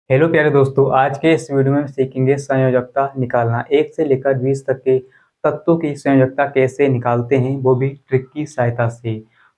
Hello प्यारे दोस्तों, आज के इस वीडियो में सीखेंगे संयोजकता निकालना। 1 से लेकर 20 तक के तत्वों की संयोजकता कैसे निकालते हैं, वो भी ट्रिक की सहायता से।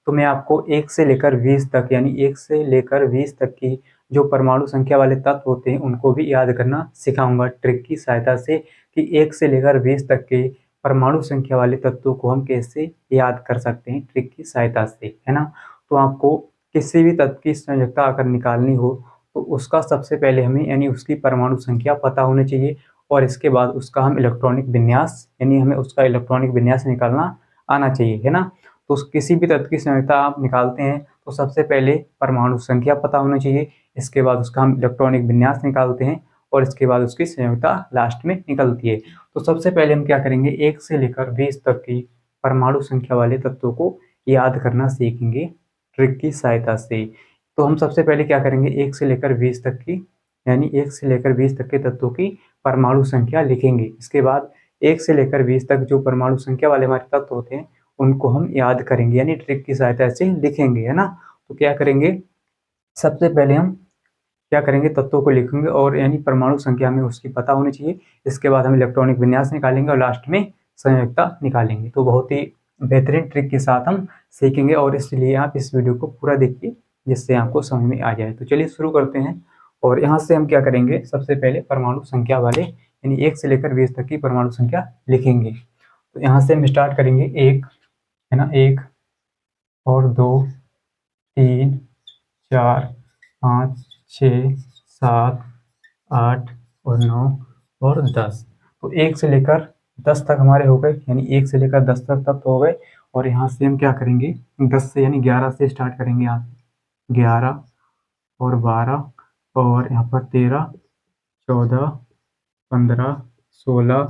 तो मैं आपको 1 से लेकर 20 तक यानी 1 से लेकर 20 तक की जो परमाणु संख्या वाले तत्व होते हैं उनको भी याद करना सिखाऊंगा ट्रिक की सहायता से कि 1 से लेकर 20 तक के परमाणु संख्या वाले तत्वों को हम कैसे याद कर सकते हैं ट्रिक की सहायता से, है ना। तो आपको किसी भी तत्व की संयोजकता अगर निकालनी हो तो उसका सबसे पहले हमें यानी उसकी परमाणु संख्या पता होनी चाहिए और इसके बाद उसका हम इलेक्ट्रॉनिक विन्यास यानी हमें उसका इलेक्ट्रॉनिक विन्यास निकालना आना चाहिए, है ना। तो किसी भी तत्व की संयोजकता आप निकालते हैं तो सबसे पहले परमाणु संख्या पता होनी चाहिए, इसके बाद उसका हम इलेक्ट्रॉनिक विन्यास निकालते हैं और इसके बाद उसकी संयोजकता लास्ट में निकलती है। तो सबसे पहले हम क्या करेंगे, 1 से लेकर 20 तक की परमाणु संख्या वाले तत्वों को याद करना सीखेंगे ट्रिक की सहायता से। तो हम सबसे पहले क्या करेंगे, 1 से लेकर 20 तक की यानी 1 से लेकर 20 तक के तत्वों की परमाणु संख्या लिखेंगे। इसके बाद 1 से लेकर 20 तक जो परमाणु संख्या वाले हमारे तत्व होते हैं उनको हम याद करेंगे यानी ट्रिक की सहायता से लिखेंगे, है ना। तो क्या करेंगे, सबसे पहले हम क्या करेंगे, तत्वों को लिखेंगे और यानी परमाणु संख्या हमें उसकी पता होनी चाहिए। इसके बाद हम इलेक्ट्रॉनिक विन्यास निकालेंगे और लास्ट में संयोजकता निकालेंगे। तो बहुत ही बेहतरीन ट्रिक के साथ हम सीखेंगे और इसलिए आप इस वीडियो को पूरा देखिए जिससे आपको समझ में आ जाए। तो चलिए शुरू करते हैं। और यहाँ से हम क्या करेंगे, सबसे पहले परमाणु संख्या वाले यानी 1 से लेकर 20 तक की परमाणु संख्या लिखेंगे। तो यहाँ से हम स्टार्ट करेंगे 1, है ना, 1 और 2, 3, 4, 5, 6, 7, 8 और 9 और 10। तो 1 से लेकर 10 तक हमारे हो गए यानी 1 से लेकर 10 तक हो गए। और यहाँ से हम क्या करेंगे, 10 से यानी 11 से स्टार्ट करेंगे। यहाँ 11 और 12 और यहाँ पर 13, 14, 15, 16,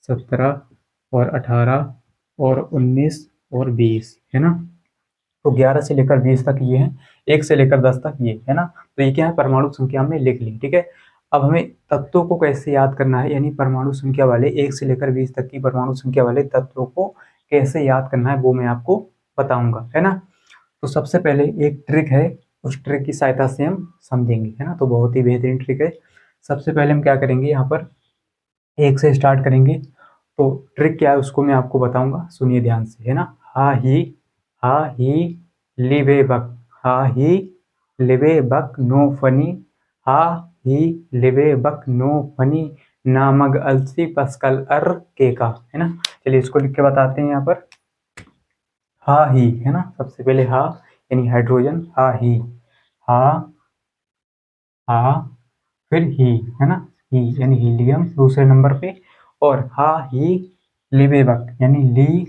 17 और 18 और 19 और 20, है ना। तो 11 से लेकर 20 तक ये है, 1 से लेकर 10 तक ये, है ना। तो ये क्या है, परमाणु संख्या हमने लिख ली, ठीक है। अब हमें तत्वों को कैसे याद करना है यानी परमाणु संख्या वाले 1 से लेकर 20 तक की परमाणु संख्या वाले तत्वों को कैसे याद करना है वो मैं आपको बताऊंगा, है ना। तो सबसे पहले एक ट्रिक है, उस ट्रिक की सहायता से हम समझेंगे, है ना। तो बहुत ही बेहतरीन ट्रिक है। सबसे पहले हम क्या करेंगे, यहाँ पर 1 से स्टार्ट करेंगे। तो ट्रिक क्या है उसको मैं आपको बताऊंगा, सुनिए ध्यान से, है ना। हा ही लिवे बक, हा ही लिवे बक नो फनी, हा ही लिवे बक नो फनी, नामग अलसी पस्कल अर के का, है ना। चलिए इसको लिख के बताते हैं यहाँ पर। हा ही, है ना, सबसे पहले हा यानी हाइड्रोजन, हा ही, हा हा फिर ही, है ना, ही यानी हीलियम दूसरे नंबर पे। और हा ही लिबेबक यानी ली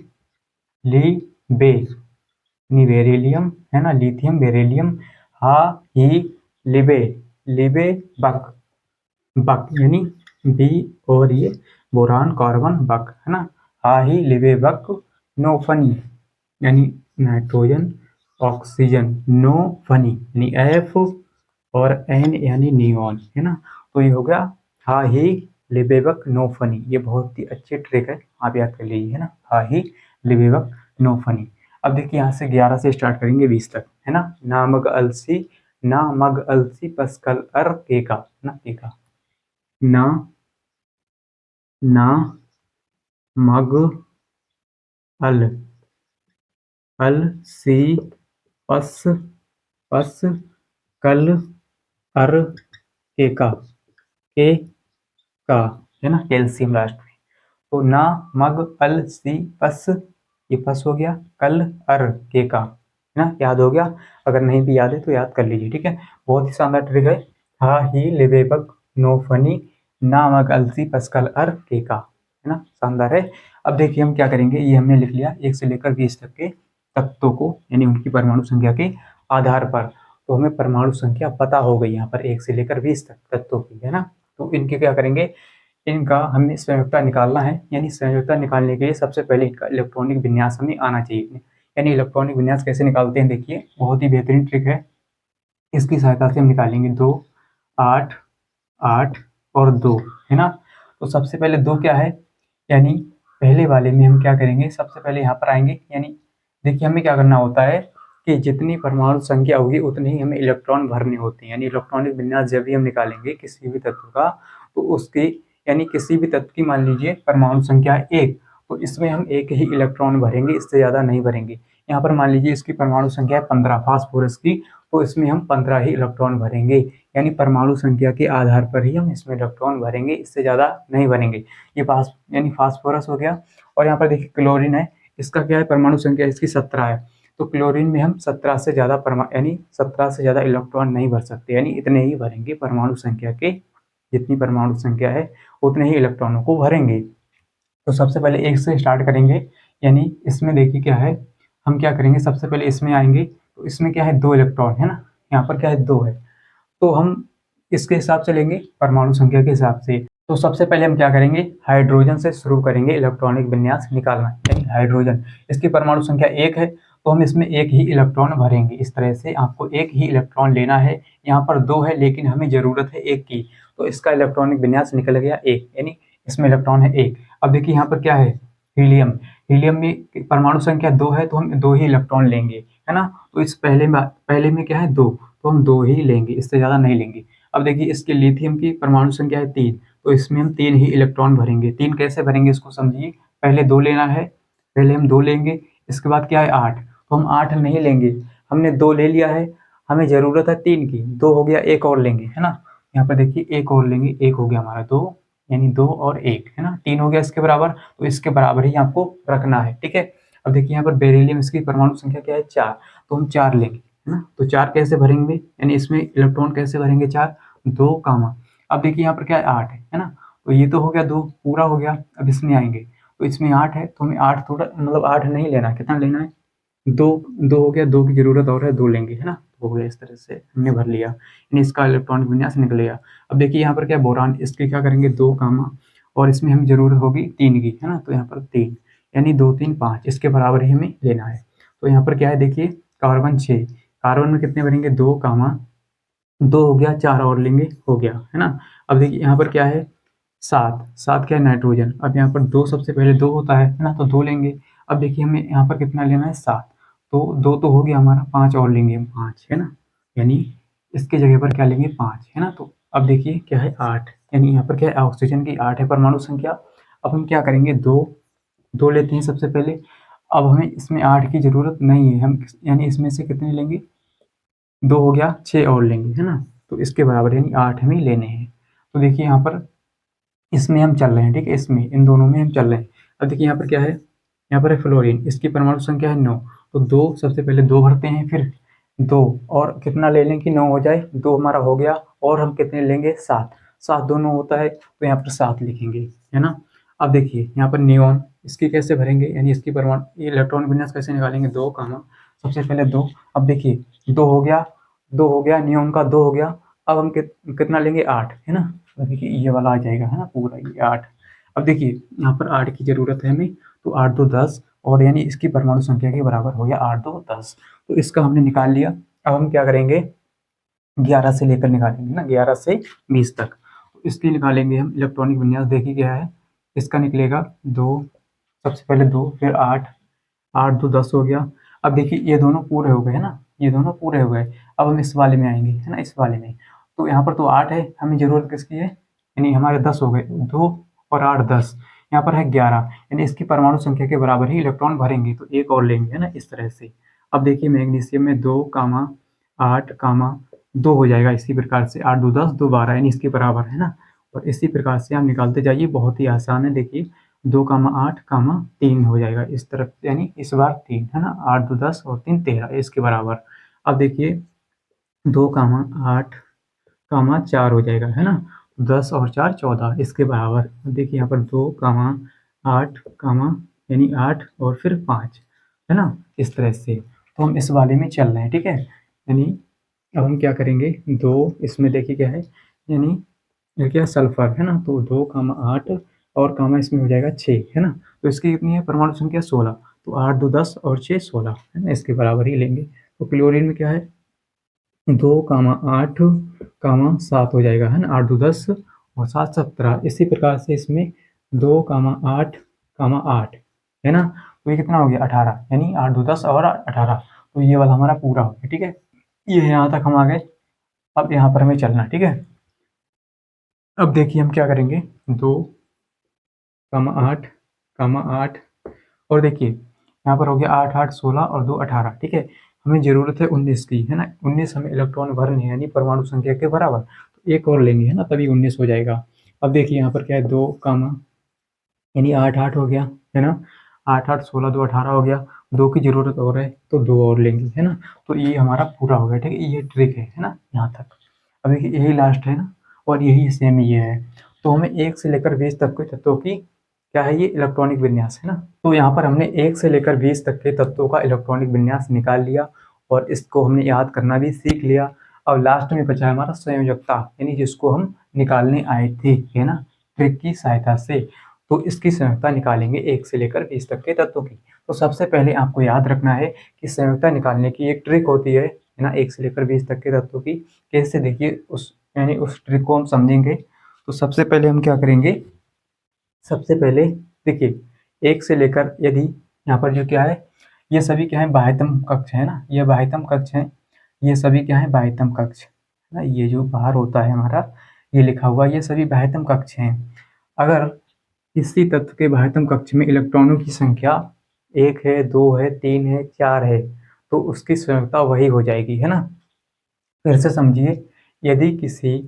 बे यानी बेरिलियम, है ना, लिथियम बेरिलियम। हा ही लिबे लिबे बक, बक यानी बी और ये बोरान कार्बन बक, है ना। हा ही लिबे बक नो फनी यानी नाइट्रोजन ऑक्सीजन, नो फनी यानी एफ और एन यानी नियॉन, है ना। तो ये हो गया हा ही लिबेबक नो फनी। ये बहुत ही अच्छी ट्रिक है, आप याद कर लीजिए, है ना, हा ही लिबेबक नो फनी। अब देखिए यहाँ से 11 से स्टार्ट करेंगे 20 तक, है ना। नामग अलसी पस्कल अर केका, है ना, केका, ना ना मग अल अल सी पस पस कल अर केका, के का, है ना, कैल्शियम लास्ट में। तो ना मग अल सी पस, ये पस हो गया, कल अर के का, है ना, याद हो गया। अगर नहीं भी याद है तो याद कर लीजिए, ठीक है। बहुत ही शानदार ट्रिक है। हा ही लिबेबक नो फनी, ना मग अलसी पस्कल अर के का, है ना, शानदार है। अब देखिए हम क्या करेंगे, ये हमने लिख लिया 1 से लेकर 20 तक के तत्वों को यानी उनकी परमाणु संख्या के आधार पर। तो हमें परमाणु संख्या पता हो गई यहाँ पर 1 से लेकर 20 तक तत्वों की, है ना। तो इनके क्या करेंगे, इनका हमें संयोजकता निकालना है यानी संयोजकता निकालने के लिए सबसे पहले इनका इलेक्ट्रॉनिक विन्यास हमें आना चाहिए। यानी इलेक्ट्रॉनिक विन्यास कैसे निकालते हैं, देखिए बहुत ही बेहतरीन ट्रिक है। इसकी सहायता से हम निकालेंगे 2, 8, 8 और 2, है ना। तो सबसे पहले 2 क्या है, यानी पहले वाले में हम क्या करेंगे, सबसे पहले यहाँ पर आएंगे। यानी देखिए हमें क्या करना होता है कि जितनी परमाणु संख्या होगी उतने ही हमें इलेक्ट्रॉन भरने होते हैं। यानी इलेक्ट्रॉनिक विन्यास जब भी हम निकालेंगे किसी भी तत्व का, तो उसकी यानी किसी भी तत्व की मान लीजिए परमाणु संख्या 1, तो इसमें हम एक ही इलेक्ट्रॉन भरेंगे, इससे ज़्यादा नहीं भरेंगे। यहाँ पर मान लीजिए इसकी परमाणु संख्या है 15 फास्फोरस की, तो इसमें हम 15 ही इलेक्ट्रॉन भरेंगे। यानी परमाणु संख्या के आधार पर ही हम इसमें इलेक्ट्रॉन भरेंगे, इससे ज़्यादा नहीं भरेंगे। ये यानी फास्फोरस हो गया। और यहाँ पर देखिए क्लोरीन है, इसका क्या है परमाणु संख्या इसकी 17 है, तो क्लोरीन में हम 17 से ज़्यादा यानी 17 से ज़्यादा इलेक्ट्रॉन नहीं भर सकते, यानी इतने ही भरेंगे परमाणु संख्या के, जितनी परमाणु संख्या है उतने ही इलेक्ट्रॉनों को भरेंगे। तो सबसे पहले 1 से स्टार्ट करेंगे, यानी इसमें देखिए क्या है, हम क्या करेंगे सबसे पहले इसमें आएंगे, तो इसमें क्या है 2 इलेक्ट्रॉन है ना, यहाँ पर क्या है 2 है, तो हम इसके हिसाब से लेंगे परमाणु संख्या के हिसाब से। तो सबसे पहले हम क्या करेंगे, हाइड्रोजन से शुरू करेंगे इलेक्ट्रॉनिक विन्यास निकालना। यानी हाइड्रोजन, इसकी परमाणु संख्या 1 है, तो हम इसमें एक ही इलेक्ट्रॉन भरेंगे। इस तरह से आपको एक ही इलेक्ट्रॉन लेना है। यहाँ पर 2 है लेकिन हमें जरूरत है 1 की, तो इसका इलेक्ट्रॉनिक विन्यास निकल गया 1, यानी इसमें इलेक्ट्रॉन है 1। अब देखिए यहाँ पर क्या है, हीलियम। हीलियम में परमाणु संख्या 2 है, तो हम 2 ही इलेक्ट्रॉन लेंगे, है ना। तो इस पहले में क्या है 2, तो हम 2 ही लेंगे, इससे ज़्यादा नहीं लेंगे। अब देखिए इसके लिथियम की परमाणु संख्या है 3, तो इसमें हम 3 ही इलेक्ट्रॉन भरेंगे। 3 कैसे भरेंगे इसको समझिए, पहले 2 लेना है, पहले हम 2 लेंगे, इसके बाद क्या है 8, तो हम 8 नहीं लेंगे, हमने 2 ले लिया है, हमें ज़रूरत है 3 की, 2 हो गया, 1 और लेंगे, है ना। यहाँ पर देखिए 1 और लेंगे, 1 हो गया हमारा 2, यानी 2 और 1, है ना, 3 हो गया इसके बराबर, तो इसके बराबर ही आपको रखना है, ठीक है। अब देखिए यहाँ पर बेरिलियम, इसकी परमाणु संख्या क्या है 4, तो हम 4 लेंगे, है ना। तो 4 कैसे भरेंगे, यानी इसमें इलेक्ट्रॉन कैसे भरेंगे 4, 2 कामा, अब देखिए यहाँ पर क्या है 8 है ना, तो ये तो हो गया 2 पूरा हो गया। अब इसमें आएंगे, तो इसमें 8 है, तो हमें 8 थोड़ा मतलब 8 नहीं लेना, कितना लेना है 2, 2 हो गया, 2 की जरूरत और है, 2 लेंगे, है ना। हो गया, इस तरह से हमने भर लिया, यानी इसका इलेक्ट्रॉनिक विन्यास निकलेगा। अब देखिए यहाँ पर क्या बोरान, इसके क्या करेंगे 2 कामा, और इसमें हमें जरूरत होगी 3 की, है ना, तो यहाँ पर 3, यानी 2 3 5, इसके बराबर ही हमें लेना है। तो यहाँ पर क्या है देखिए कार्बन 6, कार्बन में कितने भरेंगे 2 कामा, 2 हो गया, 4 और लेंगे, हो गया, है ना। अब देखिए यहाँ पर क्या है 7, 7 क्या है नाइट्रोजन, अब यहाँ पर 2 सबसे पहले 2 होता है ना, तो 2 लेंगे। अब देखिए हमें यहाँ पर कितना लेना है 7, तो 2 तो हो गया हमारा, 5 और लेंगे हम, 5 है ना, यानी इसके जगह पर क्या लेंगे 5, है ना। तो अब देखिए क्या है 8, यानी यहाँ पर क्या है ऑक्सीजन की 8 है परमाणु संख्या। अब हम क्या करेंगे 2 लेते हैं सबसे पहले। अब हमें इसमें 8 की जरूरत नहीं है, हम यानी इसमें से कितने लेंगे, 2 हो गया, 6 और लेंगे, है ना, तो इसके बराबर यानी 8 हमें लेने हैं। तो देखिए यहाँ पर इसमें हम चल रहे हैं, ठीक है, इसमें इन दोनों में हम चल रहे हैं। अब देखिए यहाँ पर क्या है, यहाँ पर है फ्लोरीन, इसकी परमाणु संख्या है 9, तो 2 सबसे पहले 2 भरते हैं, फिर 2 और कितना ले लें कि 9 हो जाए, 2 हमारा हो गया, और हम कितने लेंगे 7, 7 दोनों होता है, तो यहाँ पर 7 लिखेंगे, है ना। अब देखिए यहाँ पर नियॉन, इसकी कैसे भरेंगे, यानी इसकी परमाणु इलेक्ट्रॉन विन्यास कैसे निकालेंगे, 2 कामा, सबसे पहले 2, अब देखिए 2 हो गया, 2 हो गया, नियॉन का 2 हो गया। अब हम कितना लेंगे 8, है ना, तो देखिए ये वाला आ जाएगा, है ना, पूरा ये 8। अब देखिए यहाँ पर 8 की जरूरत है हमें, तो 8 2 10, और यानी इसकी परमाणु संख्या के बराबर हो गया 8 2 10, तो इसका हमने निकाल लिया। अब हम क्या करेंगे 11 से लेकर निकालेंगे ना, 11 से 20 तक, तो इसकी निकालेंगे हम इलेक्ट्रॉनिक विन्यास। देखिए क्या है, इसका निकलेगा 2, सबसे पहले 2, फिर 8, 8 2 10 हो गया। अब देखिए ये दोनों पूरे हो गए, है ना, ये दोनों पूरे हो गए। अब हम इस वाले में आएंगे, है ना, इस वाले में, तो यहाँ पर तो 8 है, हमें जरूरत किसकी है, यानी हमारे 10 हो गए, 2 और 8 10, यहाँ पर है 11, यानी इसकी परमाणु संख्या के बराबर ही इलेक्ट्रॉन भरेंगे, तो एक और लेंगे, है ना, इस तरह से। अब देखिए मैग्नीशियम में 2 कामा 8 कामा 2 हो जाएगा, इसी प्रकार से 8 2 10 2 12, यानी इसके बराबर, है ना। और इसी प्रकार से आप निकालते जाइए, बहुत ही आसान है। देखिए 2 कामा 8 कामा 3 हो जाएगा इस तरफ, यानी इस बार 3, है ना, 8 2 10 और 3 13, इसके बराबर। अब देखिए 2 कामा 8 कामा 4 हो जाएगा, है ना, 10 और 4 14, इसके बराबर। अब देखिए यहाँ पर 2 कामा 8 कामा यानी 8 और फिर 5, है ना, इस तरह से। तो हम इस वाले में चल रहे हैं, ठीक है, यानी अब हम क्या करेंगे 2, इसमें देखिए क्या है, यानी ये क्या सल्फर, है ना, तो 2 कामा 8 और कामा इसमें हो जाएगा 6, है ना, तो इसकी कितनी है परमाणु संख्या 16, तो 8 2 10 और 6 16, है ना, इसके बराबर ही लेंगे। तो क्लोरीन में क्या है 2 कामा 8 कामा 7 हो जाएगा, है ना, 8 2 10 और 7 17, इसी प्रकार से इसमें 2 कामा 8 कामा 8, है ना, तो ये कितना हो गया 18, यानी 8 2 10 और 18, तो ये वाला हमारा पूरा हो गया। ठीक है, ये यहाँ तक हम आ गए। अब यहाँ पर हमें चलना। ठीक है, अब देखिए हम क्या करेंगे, 2, 8, 8 और देखिए यहाँ पर हो गया 8, 8, 16 और 2, 18। ठीक है, हमें जरूरत है 19 की, है ना। 19 हमें इलेक्ट्रॉन भरने हैं, यानी परमाणु संख्या के बराबर। तो एक और लेंगे, है ना, तभी 19 हो जाएगा। अब देखिए यहाँ पर क्या है, 2, यानी 8, 8 हो गया, है ना। 8, 8, 16, 2, 18 हो गया। 2 की जरूरत और है तो 2 और लेंगे, है ना। तो ये हमारा पूरा हो गया। ठीक है, ये ट्रिक है ना, यहाँ तक। अब देखिए यही लास्ट है ना, और यही सेम ये है। तो हमें 1 से लेकर 20 तक के तत्वों की क्या है, ये इलेक्ट्रॉनिक विन्यास, है ना। तो यहाँ पर हमने 1 से लेकर 20 तक के तत्वों का इलेक्ट्रॉनिक विन्यास निकाल लिया, और इसको हमने याद करना भी सीख लिया। अब लास्ट में बचा है हमारा संयोजकता, यानी जिसको हम निकालने आए थे, है ना, ट्रिक की सहायता से। तो इसकी संयोजकता निकालेंगे 1 से लेकर 20 तक के तत्वों की। तो सबसे पहले आपको याद रखना है कि संयोजकता निकालने की एक ट्रिक होती है ना, 1 से लेकर 20 तक के तत्वों की। कैसे, देखिए उस यानी उस ट्रिक को हम समझेंगे। तो सबसे पहले हम क्या करेंगे, सबसे पहले देखिए 1 से लेकर, यदि यहाँ पर जो क्या है, ये सभी क्या है, बाह्यतम कक्ष है ना, ये बाह्यतम कक्ष है। ये सभी क्या है, बाह्यतम कक्ष, है ना। ये जो बाहर होता है हमारा, ये लिखा हुआ, ये सभी बाह्यतम कक्ष हैं। अगर किसी तत्व के बाह्यतम कक्ष में इलेक्ट्रॉनों की संख्या 1 है, 2 है, 3 है, 4 है, तो उसकी संयोजकता वही हो जाएगी, है ना। फिर से समझिए, यदि किसी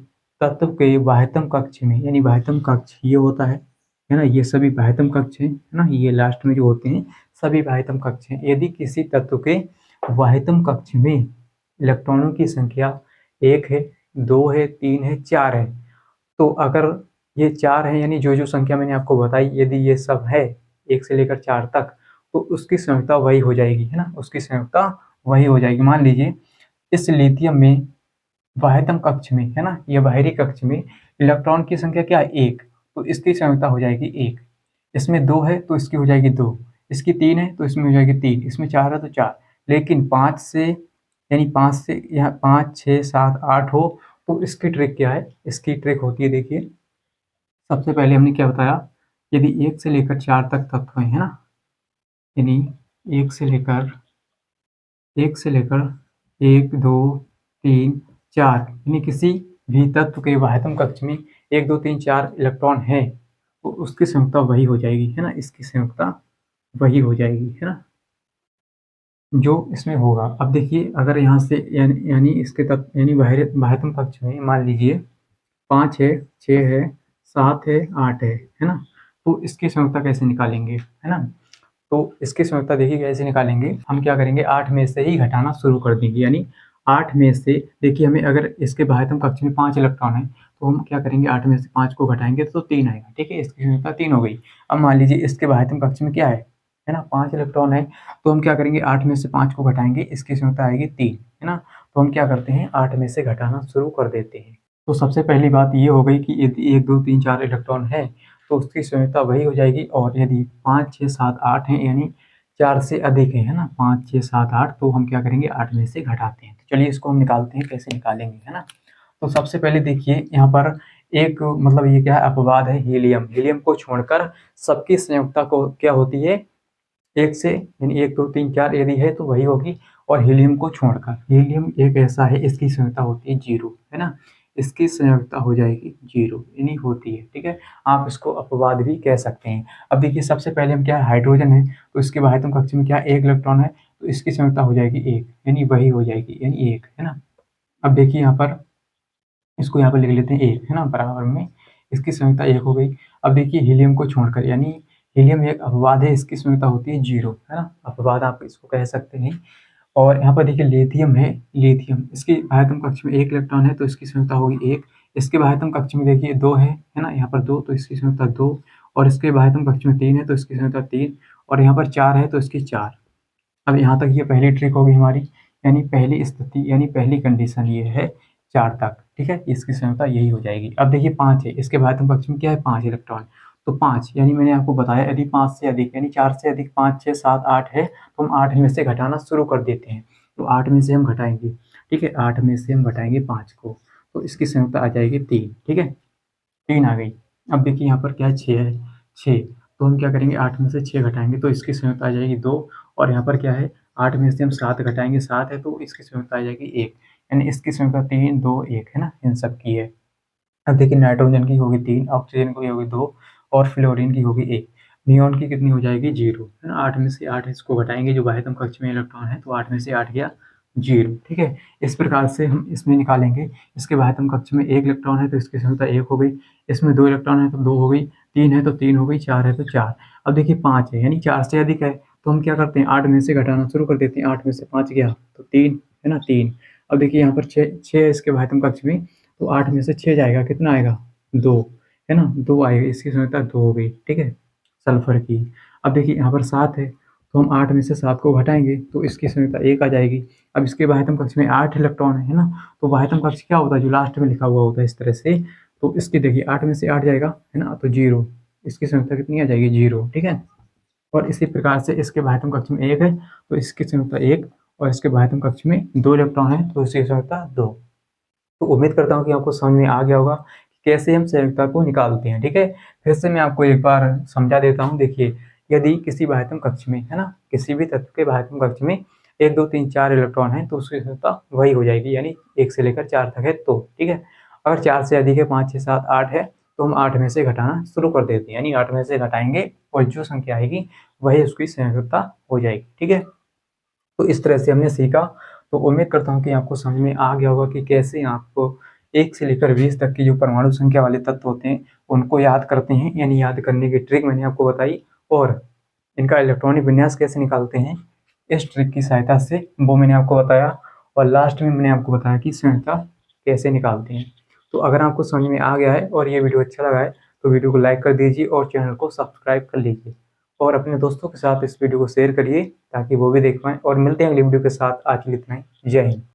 तत्व के बाह्यतम कक्ष में, यानी बाह्यतम कक्ष ये होता है ना, ये सभी बाह्यतम कक्ष हैं, है ना, ये लास्ट में जो होते हैं सभी बाह्यतम कक्ष हैं। यदि किसी तत्व के बाह्यतम कक्ष में इलेक्ट्रॉनों की संख्या 1 है, 2 है, 3 है, 4 है, तो अगर ये 4 है, यानी जो जो संख्या मैंने आपको बताई, यदि ये सब है 1 से लेकर 4 तक, तो उसकी संयोजकता वही हो जाएगी, है ना, उसकी संयोजकता वही हो जाएगी। मान लीजिए इस लिथियम में बाह्यतम कक्ष में, है ना, ये बाहरी कक्ष में इलेक्ट्रॉन की संख्या क्या है, 1, तो इसकी संयोजकता हो जाएगी 1। इसमें 2 है तो इसकी हो जाएगी 2, इसकी 3 है तो इसमें हो जाएगी 3, इसमें 4 है तो 4। लेकिन 5 से, यानी 5 से यहाँ 5, 6, 7, 8 हो, तो इसकी ट्रिक क्या है, इसकी ट्रिक होती है, देखिए सबसे पहले हमने क्या बताया, यदि 1 से लेकर 4 तक तत्व है ना, यानी 1 से लेकर 1, 2, 3, 4, यानी किसी भी तत्व के बाह्यतम कक्ष में 1, 2, 3, 4 इलेक्ट्रॉन है, तो उसकी संयोजकता वही हो जाएगी, है ना, इसकी संयोजकता वही हो जाएगी, है ना, जो इसमें होगा। अब देखिए अगर यहाँ से यानी इसके तत्व, यानी बाह्यतम कक्ष में मान लीजिए 5 है, 6 है, 7 है, 8 है ना, तो इसकी संयोजकता कैसे निकालेंगे, है ना। तो इसकी संयोजकता देखिए कैसे निकालेंगे, हम क्या करेंगे, 8 में से ही घटाना शुरू कर देंगे। यानी 8 में से, देखिए हमें अगर इसके बाह्यतम कक्ष में 5 इलेक्ट्रॉन है, तो हम क्या करेंगे, 8 में से 5 को घटाएंगे तो 3 आएगा। ठीक है, इसकी संयोजकता 3 हो गई। अब मान लीजिए इसके बाह्यतम कक्ष में क्या है ना, 5 इलेक्ट्रॉन है, तो हम क्या करेंगे, 8 में से 5 को घटाएंगे, इसकी संयोजकता आएगी 3, है ना। तो हम क्या करते हैं, 8 में से घटाना शुरू कर देते हैं। तो सबसे पहली बात ये हो गई कि यदि 1, 2, 3, 4 इलेक्ट्रॉन है, तो उसकी संयोजकता वही हो जाएगी। और यदि 5, 6, 7, 8 है, यानी 4 से अधिक है ना, 5, 6, 7, 8, तो हम क्या करेंगे, 8 में से घटाते हैं। तो चलिए इसको हम निकालते हैं, कैसे निकालेंगे, है ना। तो सबसे पहले देखिए यहाँ पर एक, मतलब ये क्या है, अपवाद है, हीलियम। हीलियम को छोड़कर सबकी संयोजकता को क्या होती है, 1 से, यानी 1, 2, 3, 4 यदि है तो वही होगी। और हीलियम को छोड़कर, हीलियम एक ऐसा है, इसकी संयोजकता होती है 0, है ना, इसकी संयोजकता हो जाएगी 0, यानी होती है। ठीक है, आप इसको अपवाद भी कह सकते हैं। अब देखिए सबसे पहले हम क्या है, हाइड्रोजन है, तो इसके बाह्यतम कक्ष में क्या 1 इलेक्ट्रॉन है, तो इसकी संयोजकता हो जाएगी 1, यानी वही हो जाएगी, यानी 1, है ना। अब देखिए यहाँ पर, इसको यहाँ पर लिख लेते हैं 1, है ना, बराबर में इसकी संयोजकता 1 हो गई। अब देखिए हीलियम को छोड़कर, यानी हीलियम एक अपवाद है, इसकी संयोजकता होती है 0, है ना, अपवाद आप इसको कह सकते हैं। और यहाँ पर देखिए लिथियम है, लिथियम इसके बाह्यतम कक्ष में 1 इलेक्ट्रॉन है, तो इसकी संयोजकता होगी 1। इसके बाह्यतम कक्ष में देखिए 2 है ना, यहाँ पर 2, तो इसकी संयोजकता 2। और इसके बाह्यतम कक्ष में 3 है, तो इसकी संयोजकता 3। और यहाँ पर 4 है, तो इसकी 4। अब यहाँ तक ये पहली ट्रिक होगी हमारी, यानी पहली स्थिति, यानी पहली कंडीशन ये है 4 तक। ठीक है, इसकी संयोजकता यही हो जाएगी। अब देखिए 5 है, इसके बाह्यतम कक्ष में क्या है, 5 इलेक्ट्रॉन, तो 5, यानी मैंने आपको बताया यदि 5 से अधिक, यानी 4 से अधिक 5, 6, 7, 8 है, तो हम 8 में से घटाना शुरू कर देते हैं। तो 8 में से हम घटाएंगे, ठीक है, 8 में से हम घटाएंगे 5 को, तो इसकी संयोजकता आ जाएगी 3। ठीक है, 3 आ गई। अब देखिए यहाँ पर क्या है, 6 है, 6, तो हम क्या करेंगे, 8 में से 6 घटाएंगे, तो इसकी संयोजकता आ जाएगी 2। और यहाँ पर क्या है, 8 में से हम 7 घटाएंगे, 7 है तो इसकी संयुक्ता आ जाएगी 1, यानी इसकी संयुक्ता 3, 2, 1 है ना, इन सब की है। अब देखिए नाइट्रोजन की होगी 3, ऑक्सीजन की होगी 2 और फ्लोरीन की होगी 1। नियॉन की कितनी हो जाएगी 0, है ना। 8 में से 8 इसको घटाएंगे, जो बाह्यतम कक्ष में इलेक्ट्रॉन है, तो 8 में से 8 गया 0, ठीक है। इस प्रकार से हम इसमें निकालेंगे, इसके बाह्यतम कक्ष में 1 इलेक्ट्रॉन है तो इसकी संख्या 1 हो गई, इसमें 2 इलेक्ट्रॉन है तो 2 हो गई, 3 है तो 3 हो गई, 4 है तो 4। अब देखिए 5 है, यानी 4 से अधिक है, तो हम क्या करते हैं 8 में से घटाना शुरू कर देते हैं। 8 में से 5 गया तो 3, है ना, 3। अब देखिए यहाँ पर 6 है इसके बाह्यतम कक्ष में, तो 8 में से 6 जाएगा, कितना आएगा 2, है ना, 2 आएगा, इसकी संख्या 2 हो गई, ठीक है, सल्फर की। अब देखिए यहाँ पर 7 है, तो हम 8 में से 7 को घटाएंगे तो इसकी संख्या 1 आ जाएगी। अब इसके बाह्यतम कक्ष में 8 इलेक्ट्रॉन है ना, तो बाह्यतम कक्ष क्या होता है, जो लास्ट में लिखा हुआ होता है इस तरह से, तो इसकी देखिए 8 में से 8 जाएगा, है ना, तो 0, इसकी संख्या कितनी आ जाएगी 0, ठीक है। और इसी प्रकार से इसके बाह्यतम कक्ष में 1 है तो इसकी संख्या 1, और इसके बाह्यतम कक्ष में 2 इलेक्ट्रॉन है तो इसकी संख्या 2। तो उम्मीद करता हूँ कि आपको समझ में आ गया होगा कि कैसे हम संयुक्ता को निकालते हैं, ठीक है। फिर से मैं आपको एक बार समझा देता हूँ। देखिए, यदि किसी बाह्यतम कक्ष में, है ना, किसी भी तत्व के बाह्यतम कक्ष में 1, 2, 3, 4 इलेक्ट्रॉन है तो उसकी संयुक्ता वही हो जाएगी, यानी 1 से लेकर 4 तक है तो, ठीक है। अगर 4 से अधिक है, 5, 6, 7, 8 है, तो हम 8 में से घटाना शुरू कर देते हैं, यानी 8 में से घटाएंगे और जो संख्या आएगी वही उसकी संयुक्ता हो जाएगी, ठीक है। तो इस तरह से हमने सीखा। तो उम्मीद करता हूँ कि आपको समझ में आ गया होगा कि कैसे आप 1 से लेकर 20 तक की जो परमाणु संख्या वाले तत्व होते हैं उनको याद करते हैं, यानी याद करने की ट्रिक मैंने आपको बताई, और इनका इलेक्ट्रॉनिक विन्यास कैसे निकालते हैं इस ट्रिक की सहायता से वो मैंने आपको बताया। और लास्ट में मैंने आपको बताया कि संख्या कैसे निकालते हैं। तो अगर आपको समझ में आ गया है और ये वीडियो अच्छा लगा है तो वीडियो को लाइक कर दीजिए और चैनल को सब्सक्राइब कर लीजिए, और अपने दोस्तों के साथ इस वीडियो को शेयर करिए ताकि वो भी देख पाएँ। और मिलते हैं अगली वीडियो के साथ। आज के लिए इतना ही। जय हिंद।